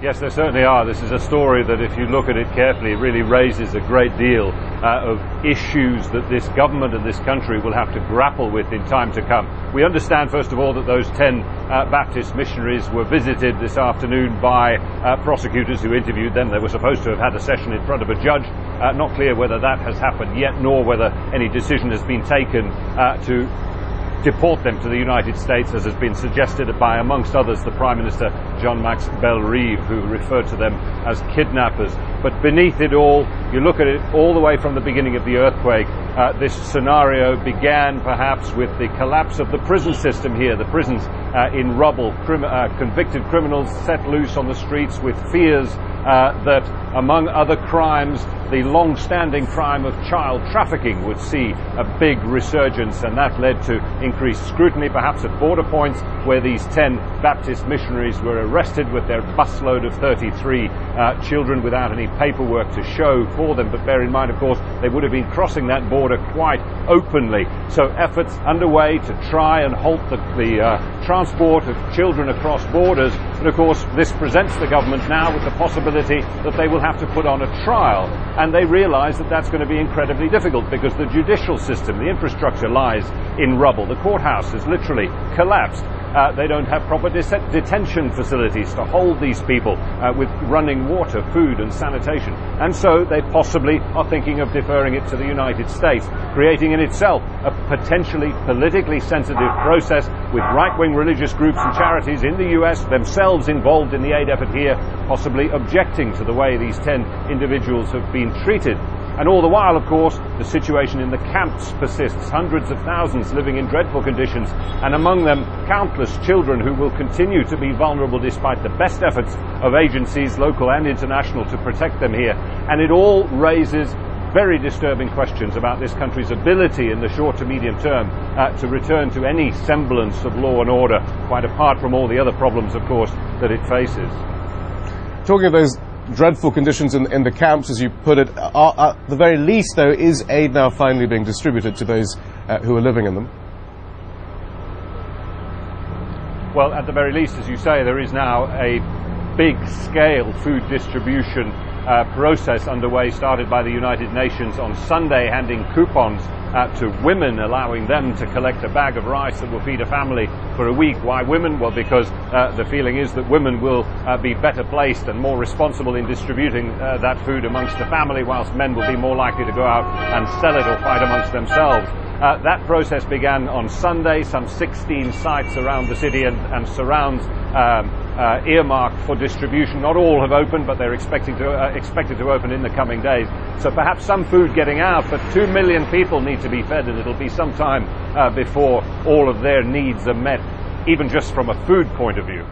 Yes, there certainly are. This is a story that, if you look at it carefully, really raises a great deal of issues that this government and this country will have to grapple with in time to come. We understand, first of all, that those 10 Baptist missionaries were visited this afternoon by prosecutors who interviewed them. They were supposed to have had a session in front of a judge. Not clear whether that has happened yet, nor whether any decision has been taken to deport them to the United States, as has been suggested by, amongst others, the Prime Minister John Max Bellerive, who referred to them as kidnappers. But beneath it all, you look at it all the way from the beginning of the earthquake, this scenario began perhaps with the collapse of the prison system here, the prisons in rubble, convicted criminals set loose on the streets with fears that, among other crimes, the long-standing crime of child trafficking would see a big resurgence, and that led to increased scrutiny, perhaps at border points where these 10 Baptist missionaries were arrested with their busload of 33 children without any paperwork to show for them. But bear in mind, of course, they would have been crossing that border quite openly. So efforts underway to try and halt the transport of children across borders. And of course, this presents the government now with the possibility that they will have to put on a trial. And they realize that that's going to be incredibly difficult because the judicial system, the infrastructure, lies in rubble. The courthouse has literally collapsed. They don't have proper detention facilities to hold these people with running water, food and sanitation. And so they possibly are thinking of deferring it to the United States, creating in itself a potentially politically sensitive process with right-wing religious groups and charities in the US themselves involved in the aid effort here, possibly objecting to the way these 10 individuals have been treated. And all the while, of course, the situation in the camps persists. Hundreds of thousands living in dreadful conditions, and among them countless children who will continue to be vulnerable despite the best efforts of agencies, local and international, to protect them here. And it all raises very disturbing questions about this country's ability in the short to medium term to return to any semblance of law and order, quite apart from all the other problems, of course, that it faces. Talking of those dreadful conditions in the camps, as you put it, at the very least, though, is aid now finally being distributed to those who are living in them? Well, at the very least, as you say, there is now a big-scale food distribution process underway, started by the United Nations on Sunday, handing coupons to women, allowing them to collect a bag of rice that will feed a family for a week. Why women? Well, because the feeling is that women will be better placed and more responsible in distributing that food amongst the family, whilst men will be more likely to go out and sell it or fight amongst themselves. That process began on Sunday. Some 16 sites around the city and surrounds earmarked for distribution. Not all have opened, but they're expected to open in the coming days. So perhaps some food getting out, but 2 million people need to be fed, and it'll be some time before all of their needs are met, even just from a food point of view.